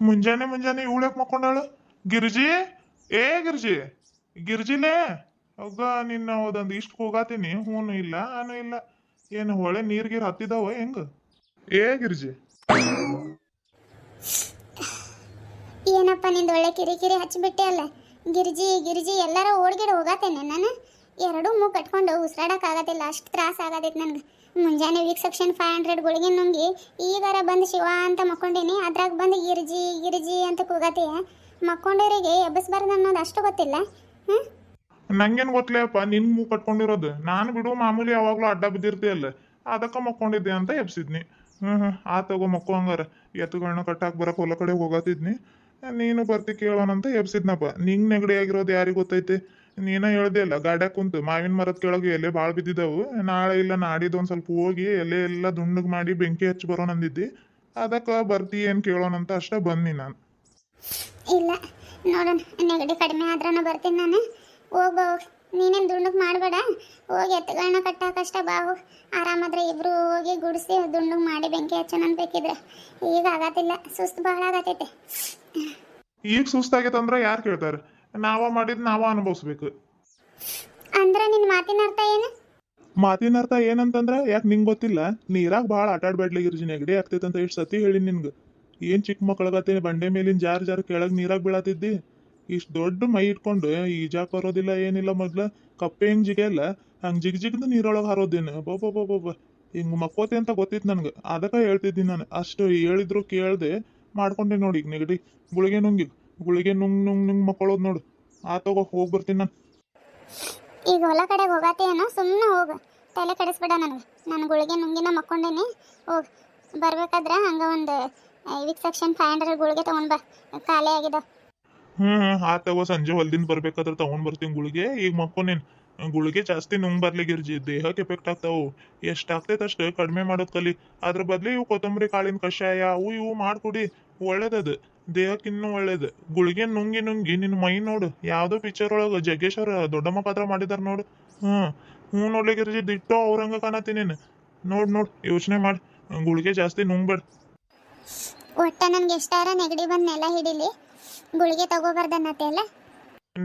ಮುಂಜಾನೆ ಮುಂಜಾನೆ ಇವಳ್ಯಾಕೆ ಮಕ್ಕೊಂಡಾಳು? ಗಿರ್ಜಿ, ಏ ಗಿರ್ಜಿ, ಗಿರ್ಜಿಲೇ ಹೋಗ. ನಿನ್ನ ಹೋದಂದು ಇಷ್ಟು ಹೋಗಾತೀನಿ, ಹೂನು ಇಲ್ಲ ನಾನು ಇಲ್ಲ. ಏನು ಹೊಳೆ ನೀರ್ಗೀರ್ ಹತ್ತಿದಾವ ಹೆಂಗ? ಏ ಗಿರ್ಜಿ, ಏನಪ್ಪ ನಿಂದು ಒಳ್ಳೆ ಕಿರಿಕಿರಿ ಹಚ್ಚಿಬಿಟ್ಟೆ ಅಲ್ಲ. ಗಿರ್ಜಿ ಗಿರ್ಜಿ ಎಲ್ಲಾರ ಓಡ್ಗಿಡ್ ಹೋಗಾತೇನೆ ನಾನು. ಎರಡೂ ಮೂಗು ಕಟ್ಕೊಂಡು ಉಸಿರಾಡೋಕ್ಕಾಗತ್ತಿಲ್ಲ, ಅಷ್ಟು ತ್ರಾಸ ಆಗತೈತೆ ನನಗೆ. ಮುಂಜಾನೆ ವೀಕ್ ಸೆಕ್ಷನ್ 500 ಗುಳಿಗೆ ನುಂಗಿ ಈಗಾರ ಬಂದು ಶಿವ ಅಂತ ಮಕ್ಕೊಂಡೀನಿ, ಅದ್ರಾಗ ಬಂದು ಗಿರ್ಜಿ ಗಿರ್ಜಿ ಅಂತ ಕೂಗತ್ತೀಯ. ಮಕ್ಕೊಂಡೋರಿಗೆ ಎಬ್ಬಿಸ್ಬಾರ್ದು ಅನ್ನೋದು ಅಷ್ಟು ಗೊತ್ತಿಲ್ಲ. ಹ್ಞೂ, ನಂಗೇನು ಗೊತ್ತಲೇಪ್ಪ ನಿನ್ ಮೂಗು ಕಟ್ಕೊಂಡಿರೋದು. ನಾನು ಬಿಡು ಮಾಮೂಲಿ ಯಾವಾಗ್ಲೂ ಅಡ್ಡ ಬಿದ್ದಿರ್ತೀಯಲ್ಲ, ಅದಕ್ಕೆ ಮಕ್ಕೊಂಡಿದ್ದೆ ಅಂತ ಎಬ್ಸಿದ್ನಿ. ಆ ತಗೋ ಮಕ್ಕೋ. ಹಂಗಾರ ಎತ್ತುಗಳನ್ನ ಕಟ್ಟಾಕ್ ಬರಕ್ ಹೊಲ ಕಡೆ ಹೋಗತ್ತಿದ್ನಿ, ನೀನು ಬರ್ತಿ ಕೇಳೋಣಂತ ಎಬ್ಸಿದ್ನಪ್ಪ. ನಿಂಗ್ ನೆಗಡಿ ಆಗಿರೋದು ಯಾರಿಗೆ ಗೊತ್ತೈತೆ? ನೀನ ಹೇಳ್ದೆ ಅಲ್ಲ, ಗಾಡ್ಯಾಗ ಕುಂತು ಮಾವಿನ ಮರದ ಕೆಳಗೆ ಎಲೆ ಭಾಳ ಬಿದ್ದಿದ್ದಾವು, ನಾಳೆ ಇಲ್ಲ ನಾಡಿದ್ದು ಒಂದು ಸ್ವಲ್ಪ ಹೋಗಿ ಎಲೆ ಎಲ್ಲ ದುಂಡಗ್ ಮಾಡಿ ಬೆಂಕಿ ಹಚ್ಚಿ ಬರೋಣ ಅಂದಿದ್ದಿ. ಅದಕ್ಕೆ ಬರ್ತಿ ಏನು ಕೇಳೋಣಂತ ಅಷ್ಟೇ ಬಂದ್ನಿ ನಾನು. ಇಲ್ಲ ನೋಡೋಣ, ನೆಗಡಿ ಕಡಿಮೆ ಆದ್ರೂ ಬರ್ತೀನಿ ನಾನು. ಹೋಗ್ಬಾ, ನೀನೇನು ದುಂಡಗ್ ಮಾಡಬೇಡ. ಹೋಗಿ ಎತ್ತುಗಳನ್ನ ಕಟ್ಟಾಕಷ್ಟ ಬಾ. ಹೋಗಿ ಆರಾಮಾದ್ರೆ ಇಬ್ರು ಹೋಗಿ ಗುಡಿಸಿ ದುಂಡಗ್ ಮಾಡಿ ಬೆಂಕಿ ಹಚ್ಚೋಣ ಅನ್ಬೇಕಿದ್ರೆ. ಈಗ ಆಗತ್ತಿಲ್ಲ, ಸುಸ್ತು ಭಾಳ ಆಗತೈತೆ. ಈಗ ಸುಸ್ತಾಗೈತಂದ್ರೆ ಯಾರು ಕೇಳ್ತಾರೆ? ನಾವ ಮಾಡಿದ್ ನಾವ ಅನುಭವಿಸ್ಬೇಕು. ಅಂದ್ರೆ ನಿನ್ನ ಮಾತಿನ ಅರ್ಥ ಏನು? ಮಾತಿನ ಅರ್ಥ ಏನಂತಂದ್ರ, ಯಾಕೆ ನಿಂಗೆ ಗೊತ್ತಿಲ್ಲ? ನೀರಾಗ ಭಾಳ ಆಟಾಡ್ಬೇಡ್ಲಿ ಗಿರ್ಜಿ, ನೆಗಡಿ ಆಗ್ತೈತಂತ ಎಷ್ಟು ಸತಿ ಹೇಳಿ ನಿನ್ಗೆ. ಏನು ಚಿಕ್ಕ ಮಕ್ಕಳಗತ್ತೆ ಬಂಡೆ ಮೇಲಿನ ಜಾರ್ ಜಾರ್ ಕೆಳಗೆ ನೀರಾಗ ಬೀಳತ್ತಿದ್ದಿ? ಇಷ್ಟು ದೊಡ್ಡ ಮೈ ಇಟ್ಕೊಂಡು ಈಜಾಕ್ ಬರೋದಿಲ್ಲ ಏನಿಲ್ಲ. ಮೊದ್ಲು ಕಪ್ಪೆ ಹೆಂಗ್ ಜಿಗೆಯಲ್ಲ ಹಂಗೆ ಜಿಗ್ದು ನೀರೊಳಗೆ ಹಾರೋದೇನು? ಬೋಬೋಬೋಬೋಬ ಹಿಂಗೆ ಮಕ್ಕೋತಿ ಅಂತ ಗೊತ್ತಿತ್ತು ನನಗೆ, ಅದಕ್ಕೆ ಹೇಳ್ತಿದ್ದೀನಿ ನಾನು. ಅಷ್ಟು ಹೇಳಿದ್ರು ಕೇಳ್ದೆ ಮಾಡ್ಕೊಂಡೆ ನೋಡಿ. ಈಗ ನೆಗಡಿ ಗುಳಿಗೆ ನುಂಗಿ ಗುಳಿಗೆ ನುಂಗ್ ಮಕ್ಕಳೋದು ನೋಡು. ಆ ತಗೋ, ಹೋಗಿ ಬರ್ತೀನಿ ನಾನು. ಈಗ ಹೊಲ ಕಡೆಗೆ ಹೋಗತ್ತೇನೋ, ಸುಮ್ಮನೆ ಹೋಗು, ತಲೆ ಕೆಡಿಸ್ಬೇಡ ನನಗೆ. ನಾನು ಗುಳಿಗೆ ನುಂಗಿನ ಮಕ್ಕೊಂಡೇನಿ. ಹೋಗಿ ಬರ್ಬೇಕಾದ್ರೆ ಹಂಗೆ ಒಂದು ವೀಕ್ ಸೆಕ್ಷನ್ 500 ಗುಳಿಗೆ ತೊಗೊಂಡು ಬಾ, ಖಾಲಿ ಆಗಿದಾವ. ಆ ತಗೋ, ಸಂಜೆ ಹೊಲ್ದಿಂದ ಬರ್ಬೇಕಾದ್ರೆ ತಗೊಂಡ್ ಬರ್ತೀನಿ ಗುಳಿಗೆ. ಈಗ ಮಕ್ಕೋನೇನು, ಗುಳಿಗೆ ಜಾಸ್ತಿ ನುಂಗ್ ಬರ್ಲಿಗಿರ್ಜಿ, ದೇಹಕ್ಕೆ ಎಫೆಕ್ಟ್ ಆಗ್ತಾವು. ಎಷ್ಟು ಆಗ್ತೈತೆ ಅಷ್ಟು ಕಡಿಮೆ ಮಾಡೋದು ಕಲಿ. ಅದ್ರ ಬದ್ಲಿ ಇವು ಕೊತ್ತಂಬರಿ ಕಾಳಿನ ಕಷಾಯ ಇವು ಮಾಡ್ಕೊಡಿ, ಒಳ್ಳೇದದು, ದೇಹಕ್ಕೆ ಇನ್ನೂ ಒಳ್ಳೇದು. ಗುಳಿಗೆ ನುಂಗಿ ನುಂಗಿ ನಿನ್ನ ಮೈ ನೋಡು, ಯಾವುದೋ ಪಿಕ್ಚರ್ ಒಳಗೆ ಜಗ್ಗೇಶ್ವರ ದೊಡ್ಡಮ್ಮ ಪಾತ್ರ ಮಾಡಿದಾರೆ ನೋಡು. ಹ್ಞೂ ನೋಡ್ಲಿಗಿರ್ಜಿ, ದಿಟ್ಟೋ ಅವ್ರಂಗ ಕಾಣತ್ತೀನಿ. ನೋಡ್ ಯೋಚನೆ ಮಾಡಿ, ಗುಳಿಗೆ ಜಾಸ್ತಿ ನುಂಗ್ಬೇಡ. ಒಟ್ಟ ನನಗೆ ಎಷ್ಟಾರ ನೆಗಡಿ ಬಂದು ನೆಲ ಹಿಡಿಲಿ, ಗುಳಿಗೆ ತಗೋಬಾರ್ದನ್ನತ್ತೆ ಅಲ್ಲ.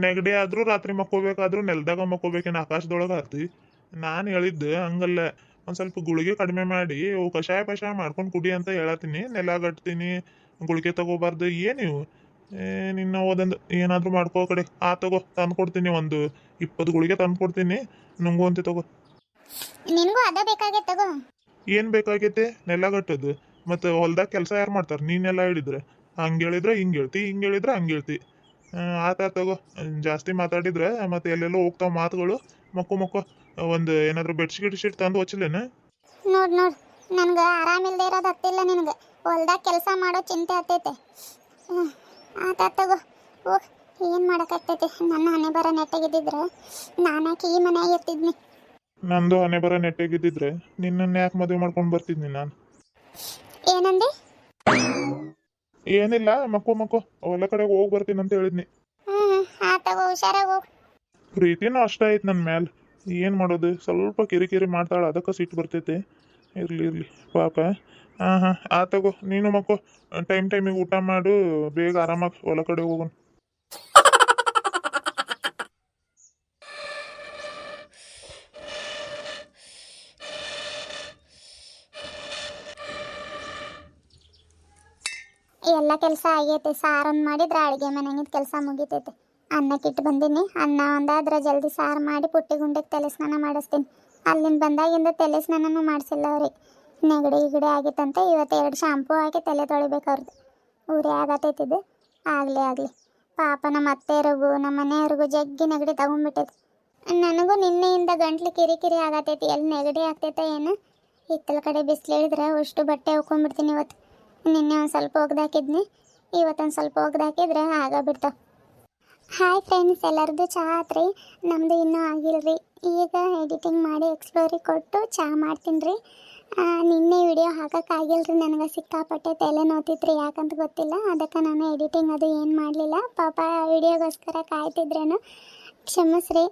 ನೆಗಡಿ ಆದ್ರೂ ರಾತ್ರಿ ಮಕ್ಕೋಬೇಕಾದ್ರೂ ನೆಲದಾಗ ಮಕ್ಕೋಬೇಕೇನು, ಆಕಾಶದೊಳಗೆ ಹತ್ತಿ? ನಾನು ಹೇಳಿದ್ದೆ ಹಂಗಲ್ಲ. ಒಂದು ಸ್ವಲ್ಪ ಗುಳಿಗೆ ಕಡಿಮೆ ಮಾಡಿ ಅವು ಕಷಾಯ ಮಾಡ್ಕೊಂಡು ಕುಡಿ ಅಂತ ಹೇಳತ್ತೀನಿ. ನೆಲ ಗಟ್ತೀನಿ, ಗುಳಿಗೆ ತಗೋಬಾರ್ದು ಏನಿವು? ನಿನ್ನ ಓದಂದು ಏನಾದರೂ ಮಾಡ್ಕೋ ಕಡೆ. ಆ ತಗೋ, ತಂದ್ಕೊಡ್ತೀನಿ, ಒಂದು 20 ಗುಳಿಗೆ ತಂದ್ಕೊಡ್ತೀನಿ, ನುಂಗುವಂತೆ ತಗೋ. ನಿನಗೂ ಅದ ಬೇಕಾಗೈತೆ ತಗೋ. ಏನು ಬೇಕಾಗೈತೆ? ನೆಲ ಗಟ್ಟದು. ಮತ್ತು ಹೊಲ್ದಾಗ ಕೆಲಸ ಯಾರು ಮಾಡ್ತಾರೆ? ನೀನೆಲ್ಲ ಹೇಳಿದ್ರೆ ಹಂಗೆ ಹೇಳಿದ್ರೆ ಹಿಂಗೆ ಹೇಳ್ತಿ, ಹಿಂಗೆ ಹೇಳಿದ್ರೆ ಹಂಗೆ ಹೇಳ್ತಿ. ಆತ ತಗೋ, ಜಾಸ್ತಿ ಮಾತಾಡಿದ್ರೆ ಮತ್ತೆ ಎಲ್ಲೆಲ್ಲೋ ಹೋಗ್ತಾವ ಮಾತುಗಳು. ಮಕ್ಕೋ ಒಂದು ಏನಾದರೂ ಬೆಡ್ಶೀಟ್ ತಂದು ಹಚ್ಚಲೇನ? ನೋಡ್ ನನ್ಗೆ ಆರಾಮಿಲ್ದೇ ಇರೋದು ಹತ್ತಿಲ್ಲ ನಿನಗೆ. ಹೊಲ್ದಾಗ ಕೆಲಸ ಮಾಡೋ ಚಿಂತೆ ಹತ್ತೈತೆ. ಆತ ತಗೋ, ಹೋಗ್. ಏನು ಮಾಡೋಕ್ಕಾಗ್ತೈತಿ? ನನ್ನ ಹಣೆ ಬರ ನೆಟ್ಟಗಿದ್ದಿದ್ರೆ ನಾನಾಕೆ ಈ ಮನೆಯಾಗ ಇರ್ತಿದ್ನಿ. ನಂದು ಹಣೆ ಬರ ನೆಟ್ಟಗಿದ್ದಿದ್ರೆ ನಿನ್ನನ್ನು ಯಾಕೆ ಮದುವೆ ಮಾಡ್ಕೊಂಡು ಬರ್ತಿದ್ನಿ ನಾನು? ಏನಂದೆ? ಏನಿಲ್ಲ, ಮಕ್ಕೋ ಹೊಲ ಕಡೆಗೆ ಹೋಗಿ ಬರ್ತೀನಿ ಅಂತ ಹೇಳಿದ್ನಿ. ತಗೋ, ಹುಷಾರಾಗಿ ಹೋಗು. ಪ್ರೀತಿನೂ ಅಷ್ಟ ಐತೆ ನನ್ನ ಮ್ಯಾಲೆ. ಏನು ಮಾಡೋದು, ಸ್ವಲ್ಪ ಕಿರಿಕಿರಿ ಮಾಡ್ತಾಳೆ, ಅದಕ್ಕೆ ಸಿಟ್ಟು ಬರ್ತೈತೆ. ಇರ್ಲಿ ಪಾಪ. ಆ ತಗೋ, ನೀನು ಮಕ್ಕೋ. ಟೈಮಿಗೆ ಊಟ ಮಾಡು, ಬೇಗ ಆರಾಮಾಗಿ ಹೊಲ ಕಡೆ ಹೋಗೋಣ. ಎಲ್ಲ ಕೆಲಸ ಆಗೈತೆ. ಸಾರೊಂದು ಮಾಡಿದ್ರೆ ಅಡುಗೆ ಮನೆಗಿಂದ ಕೆಲಸ ಮುಗಿತೈತೆ. ಅನ್ನಕ್ಕಿಟ್ಟು ಬಂದೀನಿ, ಅನ್ನ ಒಂದಾದ್ರೆ ಜಲ್ದಿ ಸಾರು ಮಾಡಿ ಪುಟ್ಟಿ ಗುಂಡೆಗೆ ತಲೆ ಸ್ನಾನ ಮಾಡಿಸ್ತೀನಿ. ಅಲ್ಲಿಂದ ಬಂದಾಗಿಂದ ತಲೆ ಸ್ನಾನನೂ ಮಾಡಿಸಿಲ್ಲ ಅವ್ರಿಗೆ. ನೆಗಡಿ ಗಿಡಿ ಆಗಿತ್ತಂತೆ, ಇವತ್ತು 2 ಶಾಂಪೂ ಹಾಕಿ ತಲೆ ತೊಳಿಬೇಕು ಅವ್ರದ್ದು. ಊರೇ ಆಗತೈತಿದ್ದು. ಆಗಲಿ ಪಾಪ ನಮ್ಮ ಅತ್ತೆಯರಿಗೂ ನಮ್ಮ ಮನೆಯವ್ರಿಗೂ ಜಗ್ಗಿ ನೆಗಡಿ ತಗೊಂಡ್ಬಿಟ್ಟೈತಿ. ನನಗೂ ನಿನ್ನೆಯಿಂದ ಗಂಟ್ಲು ಕಿರಿಕಿರಿ ಆಗತೈತಿ. ಎಲ್ಲಿ ನೆಗಡಿ ಆಗ್ತೈತೆ ಏನು? ಹಿತ್ತಲ ಕಡೆ ಬಿಸಿಲಿಳಿದ್ರೆ ಅಷ್ಟು ಬಟ್ಟೆ ಹೋಗ್ಕೊಂಡ್ಬಿಡ್ತೀನಿ ಇವತ್ತು. ನಿನ್ನೆ ಒಂದು ಸ್ವಲ್ಪ ಒಗ್ದಾಕಿದ್ನಿ, ಇವತ್ತೊಂದು ಸ್ವಲ್ಪ ಒಗ್ದಾಕಿದ್ರೆ ಆಗಬಿಡ್ತಾವೆ. ಹಾಯ್ ಫ್ರೆಂಡ್ಸ್, ಎಲ್ಲರದ್ದು ಚಹಾ ಆತ್ರಿ. ನಮ್ಮದು ಇನ್ನೂ ಆಗಿಲ್ರಿ. ಈಗ ಎಡಿಟಿಂಗ್ ಮಾಡಿ ಎಕ್ಸ್ಪ್ಲೋರಿಗೆ ಕೊಟ್ಟು ಚಹಾ ಮಾಡ್ತೀನಿ ರೀ. ನಿನ್ನೆ ವಿಡಿಯೋ ಹಾಕೋಕ್ಕಾಗಿಲ್ರಿ, ನನಗೆ ಸಿಕ್ಕಾಪಟ್ಟೆ ತಲೆ ನೋತಿತ್ರಿ, ಯಾಕಂತ ಗೊತ್ತಿಲ್ಲ. ಅದಕ್ಕೆ ನಾನು ಎಡಿಟಿಂಗ್ ಅದು ಏನು ಮಾಡಲಿಲ್ಲ. ಪಾಪ ವಿಡಿಯೋಗೋಸ್ಕರ ಕಾಯ್ತಿದ್ರೇನು, ಕ್ಷಮಿಸ್ರಿ.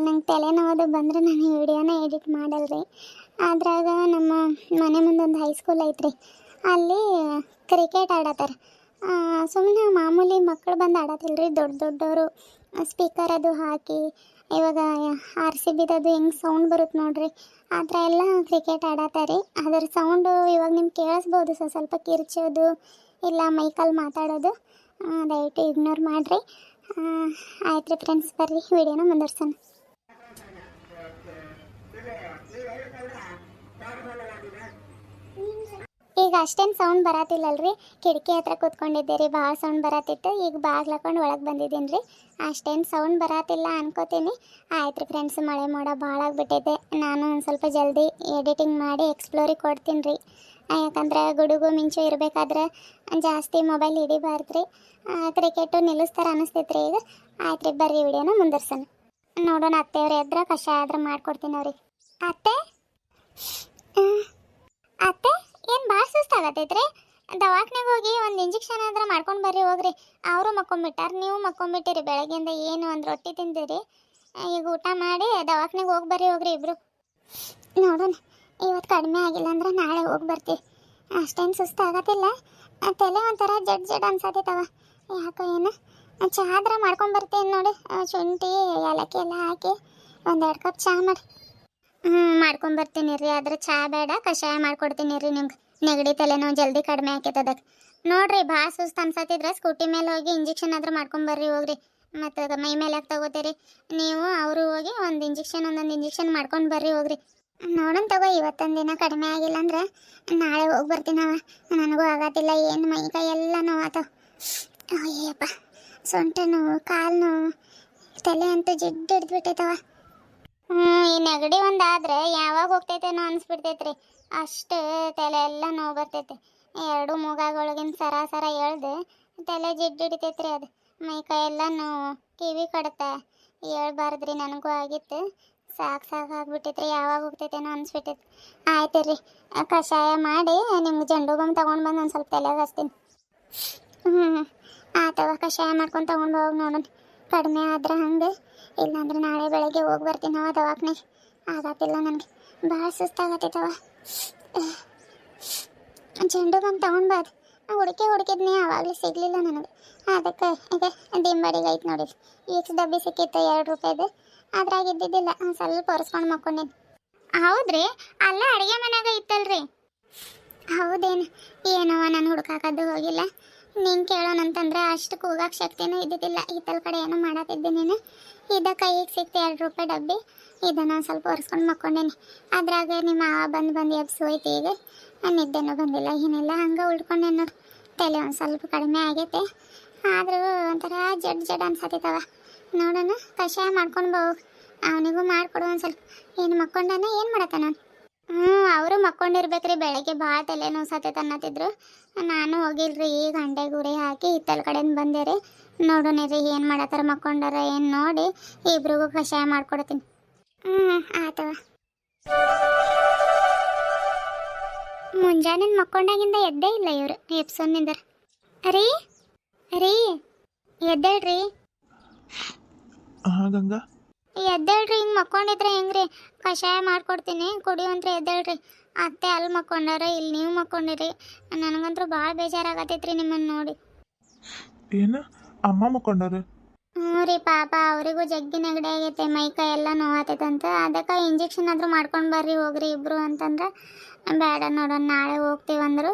ನಂಗೆ ತಲೆನೋವು ಬಂದರೆ ನಾನು ವಿಡಿಯೋನ ಎಡಿಟ್ ಮಾಡಲ್ರಿ. ಅದ್ರಾಗ ನಮ್ಮ ಮನೆ ಮುಂದೊಂದು ಹೈಸ್ಕೂಲ್ ಐತ್ರಿ, ಅಲ್ಲಿ ಕ್ರಿಕೆಟ್ ಆಡತ್ತಾರೆ. ಸುಮ್ಮನೆ ಮಾಮೂಲಿ ಮಕ್ಕಳು ಬಂದು ಆಡತ್ತಿಲ್ರಿ, ದೊಡ್ಡ ದೊಡ್ಡವರು ಸ್ಪೀಕರ್ ಅದು ಹಾಕಿ ಇವಾಗ ಆರ್ ಸಿ ಬಿದದು ಹೆಂಗೆ ಸೌಂಡ್ ಬರುತ್ತೆ ನೋಡ್ರಿ, ಆ ಥರ ಎಲ್ಲ ಕ್ರಿಕೆಟ್ ಆಡತ್ತಾರೆ. ಅದರ ಸೌಂಡು ಇವಾಗ ನಿಮ್ಗೆ ಕೇಳಿಸ್ಬೋದು, ಸ್ವಲ್ಪ ಕಿರ್ಚೋದು ಇಲ್ಲ ಮೈಕಲ್ಲಿ ಮಾತಾಡೋದು, ದಯವಿಟ್ಟು ಇಗ್ನೋರ್ ಮಾಡಿರಿ. ಆಯ್ತು ರೀ ಫ್ರೆಂಡ್ಸ್, ಬರ್ರಿ ವಿಡಿಯೋನ ಮುಂದುವರ್ಸೋಣ. ಈಗ ಅಷ್ಟೇನು ಸೌಂಡ್ ಬರತ್ತಿಲ್ಲಲ್ರಿ, ಕಿಟಕಿ ಹತ್ರ ಕೂತ್ಕೊಂಡಿದ್ದೆ ರೀ, ಭಾಳ ಸೌಂಡ್ ಬರತ್ತಿತ್ತು. ಈಗ ಬಾಗ್ಲು ಹಾಕೊಂಡು ಒಳಗೆ ಬಂದಿದ್ದೀನಿ ರೀ, ಅಷ್ಟೇನು ಸೌಂಡ್ ಬರತ್ತಿಲ್ಲ ಅನ್ಕೋತೀನಿ. ಆಯ್ತು ರೀ ಫ್ರೆಂಡ್ಸ್, ಮಳೆ ಮೋಡ ಭಾಳ ಆಗಿಬಿಟ್ಟಿದೆ. ನಾನು ಒಂದು ಸ್ವಲ್ಪ ಜಲ್ದಿ ಎಡಿಟಿಂಗ್ ಮಾಡಿ ಎಕ್ಸ್ಪ್ಲೋರಿಗೆ ಕೊಡ್ತೀನಿ ರೀ, ಯಾಕಂದ್ರೆ ಗುಡುಗು ಮಿಂಚು ಇರಬೇಕಾದ್ರೆ ಜಾಸ್ತಿ ಮೊಬೈಲ್ ಹಿಡಿಬಾರ್ದು ರೀ. ಕ್ರಿಕೆಟು ನಿಲ್ಲಿಸ್ತಾರೆ ಅನ್ನಿಸ್ತೈತೆ ರೀ ಈಗ. ಆಯ್ತು ರೀ, ಬರ್ರಿ ವಿಡಿಯೋನ ಮುಂದುವರ್ಸೋಣ. ನೋಡೋಣ, ಅತ್ತೆಯವ್ರು ಎದ್ರ ಕಷಾಯ ಆದ್ರೆ ಮಾಡ್ಕೊಡ್ತೀನಿ ಅವ್ರಿಗೆ. ಅತ್ತೆ ಅತ್ತೆ, ಏನು ಭಾಳ ಸುಸ್ತಾಗತ್ತೈತ್ರಿ, ದವಾಖಾನೆಗೆ ಹೋಗಿ ಒಂದು ಇಂಜೆಕ್ಷನ್ ಆದ್ರೆ ಮಾಡ್ಕೊಂಡು ಬರ್ರಿ ಹೋಗ್ರಿ. ಅವರು ಮಕ್ಕೊಂಬಿಟ್ಟಾರ, ನೀವು ಮಕ್ಕೊಂಬಿಟ್ಟಿರಿ. ಬೆಳಗ್ಗೆಯಿಂದ ಏನು ಒಂದು ರೊಟ್ಟಿ ತಿಂದಿರಿ, ಈಗ ಊಟ ಮಾಡಿ ದವಾಖಾನೆಗೆ ಹೋಗಿ ಬರ್ರಿ ಹೋಗ್ರಿ ಇಬ್ರು. ನೋಡೋಣ, ಇವತ್ತು ಕಡಿಮೆ ಆಗಿಲ್ಲ ಅಂದ್ರೆ ನಾಳೆ ಹೋಗಿ ಬರ್ತೀವಿ. ಅಷ್ಟೇನು ಸುಸ್ತಾಗತ್ತಿಲ್ಲ, ತಲೆ ಒಂಥರ ಜಡ್ ಜಡ್ ಅನ್ಸತ್ತೈತವ, ಯಾಕೋ ಏನು. ಚಹಾ ಮಾಡ್ಕೊಂಡು ಬರ್ತೀನಿ ನೋಡಿ, ಶುಂಠಿ ಏಲಕ್ಕಿ ಎಲ್ಲ ಹಾಕಿ 1-2 ಕಪ್ ಚಹಾ ಮಾಡಿ. ಮಾಡ್ಕೊಂಬರ್ತೀನಿ ರೀ, ಆದ್ರೆ ಚಹಾ ಬೇಡ, ಕಷಾಯ ಮಾಡ್ಕೊಡ್ತೀನಿ ರೀ ನಿಮ್ಗೆ. ನೆಗಡಿ ತಲೆನೋವು ಜಲ್ದಿ ಕಡಿಮೆ ಆಕೈತೆ ಅದಕ್ಕೆ. ನೋಡ್ರಿ, ಭಾಳ ಸುಸ್ತು ಅನ್ಸತ್ತಿದ್ರೆ ಸ್ಕೂಟಿ ಮೇಲೆ ಹೋಗಿ ಇಂಜೆಕ್ಷನ್ ಆದ್ರೆ ಮಾಡ್ಕೊಂಬರ್ರಿ ಹೋಗ್ರಿ. ಮತ್ತು ಮೈ ಮೇಲೆ ಯಾಕೆ ತಗೋತೀರಿ ನೀವು, ಅವರು ಹೋಗಿ ಒಂದೊಂದು ಇಂಜೆಕ್ಷನ್ ಮಾಡ್ಕೊಂಡು ಬರ್ರಿ ಹೋಗ್ರಿ. ನೋಡೋಣ ತಗೋ, ಇವತ್ತೊಂದು ದಿನ ಕಡಿಮೆ ಆಗಿಲ್ಲ ಅಂದ್ರೆ ನಾಳೆ ಹೋಗಿ ಬರ್ತೀನವ. ನನಗೂ ಆಗತ್ತಿಲ್ಲ, ಏನು ಮೈ ಕೈ ಎಲ್ಲ ನೋವಾತವ. ಅಯ್ಯಪ್ಪ, ಸೊಂಟ ನೋವು, ಕಾಲು ನೋವು, ತಲೆ ಅಂತೂ ಜಿಡ್ಡು ಹಿಡ್ದುಬಿಟ್ಟೈತವ. ಈ ನೆಗಡಿ ಒಂದಾದ್ರೆ ಯಾವಾಗ ಹೋಗ್ತೈತೇನೋ ಅನ್ಸ್ಬಿಡ್ತೈತ್ರಿ, ಅಷ್ಟು ತಲೆ ಎಲ್ಲ ನೋವು ಬರ್ತೈತೆ. 2 ಮೂಗಾಗೊಳಗಿನ ಸರ ಎಳ್ದು ತಲೆ ಜಿಡ್ಡು ಹಿಡಿತೈತ್ರಿ, ಅದು ಮೈ ಕೈ ಎಲ್ಲ ನೋವು, ಕಿವಿ ಕಡತ. ಹೇಳ್ಬಾರ್ದ್ರಿ, ನನಗೂ ಆಗಿತ್ತು. ಸಾಕಾಗ್ಬಿಟ್ಟೈತ್ರಿ, ಯಾವಾಗ ಹೋಗ್ತೈತೇನೋ ಅನ್ಸ್ಬಿಟ್ಟೈತಿ. ಆಯ್ತು ರೀ, ಕಷಾಯ ಮಾಡಿ ನಿಮ್ಗೆ ಜಂಡು ಬಾಮ್ ತೊಗೊಂಡು ಬಂದು ಒಂದು ಸ್ವಲ್ಪ ತಲೆಗೆ ಹಚ್ತೀನಿ. ಆತವ, ಕಷಾಯ ಮಾಡ್ಕೊಂಡು ತೊಗೊಂಡು ಹೋಗಿ ನೋಡೋಣ. ಕಡಿಮೆ ಆದ್ರೆ ಹಂಗೆ, ಇಲ್ಲಾಂದ್ರೆ ನಾಳೆ ಬೆಳಗ್ಗೆ ಹೋಗಿ ಬರ್ತೀನವ ದವಾಖಾನೆಗೆ. ಆಗತ್ತಿಲ್ಲ ನನಗೆ, ಭಾಳ ಸುಸ್ತಾಗತ್ತೈತವ. ಜಂಡು ಬಾಮ್ ತೊಗೊಂಡ್ಬಾರ್ದು, ಹುಡುಕಿದ್ನಿ, ಆವಾಗಲೇ ಸಿಗಲಿಲ್ಲ ನನಗೆ. ಅದಕ್ಕೆ ಈಗ ದಿಂಬಡಿಗೆ ಐತೆ ನೋಡಿ, ಈಚ್ ಡಬ್ಬಿ ಸಿಕ್ಕಿತ್ತು 2 ರೂಪಾಯಿದು, ಅದ್ರಾಗ ಇದ್ದಿದ್ದಿಲ್ಲ, ಸ್ವಲ್ಪ ಒರೆಸ್ಕೊಂಡು ಮಕ್ಕೊಂಡೇನಿ. ಹೌದ್ರಿ, ಅಲ್ಲ ಅಡುಗೆ ಮನೆಯಾಗ ಇತ್ತಲ್ರಿ? ಹೌದೇನು, ಏನವ ನಾನು ಹುಡುಕಾಕದ್ದು ಹೋಗಿಲ್ಲ. ನೀನು ಕೇಳೋಣಂತಂದ್ರೆ ಅಷ್ಟು ಕೂಗಾಕ ಶಕ್ತಿನೂ ಇದ್ದಿದ್ದಿಲ್ಲ. ಈತಲ ಕಡೆ ಏನೋ ಮಾಡತ್ತಿದ್ದೆ ನೀನು. ಇದ ಕೈಗೆ ಸಿಕ್ತು 2 ರೂಪಾಯಿ ಡಬ್ಬಿ, ಇದನ್ನು ಸ್ವಲ್ಪ ಒರೆಸ್ಕೊಂಡು ಮಕ್ಕೊಂಡೇನಿ. ಅದ್ರಾಗ ನಿಮ್ಮ ಮಾವ ಬಂದು ಎಬ್ಸು ಹೋಯ್ತು. ಈಗ ನಿದ್ದೆನೂ ಬಂದಿಲ್ಲ, ಏನಿಲ್ಲ, ಹಂಗೆ ಉಳ್ಕೊಂಡೆ ನೋಡು. ತಲೆ ಒಂದು ಸ್ವಲ್ಪ ಕಡಿಮೆ ಆಗೈತೆ, ಆದರೂ ಒಂಥರ ಜಡ್ ಅನ್ಸತ್ತೈತವ. ನೋಡೋಣ, ಕಷಾಯ ಮಾಡ್ಕೊಂಡು ಬೋಗು, ಅವನಿಗೂ ಮಾಡಿಕೊಡು ಒಂದು ಸ್ವಲ್ಪ. ಏನು ಮಕ್ಕೊಂಡಾನ, ಏನು ಮಾಡತ್ತ ನಾನು? ಅವರು ಮಕ್ಕೊಂಡಿರ್ಬೇಕ್ರಿ, ಬೆಳಗ್ಗೆ ಭಾಳ ತಲೆನೋವು ಸತ್ತೈತೆ ಅನ್ನತ್ತಿದ್ರು. ನಾನು ಹೋಗಿಲ್ರಿ, ಈಗ ಗಂಟೆ ಗುರಿ ಹಾಕಿ ಹಿತ್ತಲ ಕಡೆಯಿಂದ ಬಂದೆ ರೀ. ನೋಡೋಣ ರೀ ಏನು ಮಾಡತ್ತಾರ, ಮಕ್ಕೊಂಡಾರ ಏನು ನೋಡಿ ಇಬ್ರಿಗೂ ಕಷಾಯ ಮಾಡ್ಕೊಡ್ತೀನಿ. ಆತವ. ಮುಂಜಾನೆ ಮಕ್ಕೊಂಡಾಗಿಂದ ಎದ್ದೇ ಇಲ್ಲ ಇವರು, ಎಪ್ಸೊಂದಿಂದರ. ರೀ ಎದ್ದೇಳ್ರಿ. ಗಂಗಾ, ಎದ್ದೇಳ್ರಿ, ಹಿಂಗೆ ಮಕ್ಕೊಂಡಿದ್ರೆ ಹೆಂಗ್ರಿ? ಕಷಾಯ ಮಾಡ್ಕೊಡ್ತೀನಿ, ಕುಡಿಯುವಂತ್ರಿ, ಎದ್ದೇಳ್ರಿ. ಅತ್ತೆ ಅಲ್ಲಿ ಮಕ್ಕೊಂಡಾರ, ಇಲ್ಲಿ ನೀವು ಮಕ್ಕೊಂಡಿರಿ. ನನಗಂತೂ ಭಾಳ ಬೇಜಾರಾಗತ್ತೈತ್ರಿ ನಿಮ್ಮನ್ನು ನೋಡಿ. ಏನು ಅಮ್ಮ ಮಕ್ಕೊಂಡಾರ? ಹ್ಞೂ ರೀ, ಪಾಪ ಅವರಿಗೂ ಜಗ್ಗಿ ನೆಗಡಿ ಆಗೈತೆ, ಮೈ ಕೈ ಎಲ್ಲ ನೋವಾತೈತಂತ. ಅದಕ್ಕೆ ಇಂಜೆಕ್ಷನ್ ಆದರೂ ಮಾಡ್ಕೊಂಡು ಬರ್ರಿ ಹೋಗ್ರಿ ಇಬ್ರು ಅಂತಂದ್ರೆ, ಬೇಡ ನೋಡೋಣ ನಾಳೆ ಹೋಗ್ತೀವಂದ್ರು.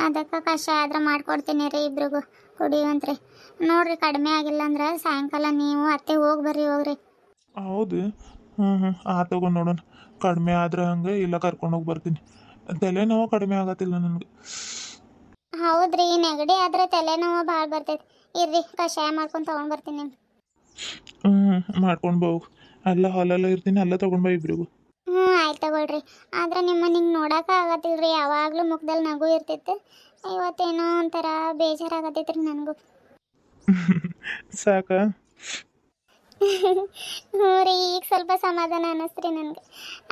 ಅದಕ್ಕೆ ಕಷಾಯ ಆದ್ರೆ ಮಾಡ್ಕೊಡ್ತೀನಿ ರೀ ಇಬ್ರಿಗೂ, ಕುಡಿಯುವಂತ್ರಿ. ನೋಡ್ರಿ, ಕಡಿಮೆ ಆಗಿಲ್ಲ ಅಂದ್ರೆ ಸಾಯಂಕಾಲ ನೀವು ಅತ್ತೆ ಹೋಗಿ ಬರ್ರಿ ಹೋಗ್ರಿ. ಹೌದು, ತಗೋ ನೋಡೋಣ. ಕಡಿಮೆ ಆದ್ರೆ ಹಂಗೆ, ಇಲ್ಲ ಕರ್ಕೊಂಡೋಗಿ ಬರ್ತೀನಿ. ತಲೆನೋವು ಕಡಿಮೆ ಆಗತ್ತಿಲ್ಲ ನನಗೆ. ಹೌದ್ರಿ, ನೆಗಡಿ ಆದ್ರೆ ತಲೆನೋವು ಭಾಳ ಬರ್ತೈತಿ. ಇರ್ರಿ, ಕಷಾಯ ಮಾಡ್ಕೊಂಡು ತೊಗೊಂಡು ಬರ್ತೀನಿ. ಮಾಡ್ಕೊಂಡು ಹೋಗು, ಅಲ್ಲ ಹಾಲೆಲ್ಲ ಇರ್ತೀನಿ, ಅಲ್ಲ ತೊಗೊಂಡು ಬಾ ಇಬ್ರಿಗೂ. ಆಯ್ತು ತಗೊಳ್ರಿ. ಆದ್ರೆ ನಿಮ್ಮನ್ನ ಹಿಂಗೆ ನೋಡೋಕೆ ಆಗತ್ತಿಲ್ರಿ, ಯಾವಾಗಲೂ ಮುಖದಲ್ಲಿ ನಗು ಇರ್ತಿತ್ತು. ಇವತ್ತೇನೋ ಒಂಥರ ಬೇಜಾರಾಗತ್ತೈತ್ರಿ ನನಗೂ. ಸಾಕ? ಹ್ಞೂ ರೀ, ಈಗ ಸ್ವಲ್ಪ ಸಮಾಧಾನ ಅನ್ನಿಸ್ತ್ರಿ ನನಗೆ.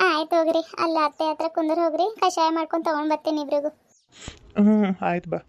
ಆಯ್ತು ಹೋಗ್ರಿ, ಅಲ್ಲ ಅತ್ತೆ ಹತ್ರ ಕುಂದ್ರ ಹೋಗ್ರಿ, ಕಷಾಯ ಮಾಡ್ಕೊಂಡು ತೊಗೊಂಡು ಬರ್ತೀನಿ ಇಬ್ರಿಗೂ. ಆಯ್ತು ಬಾ.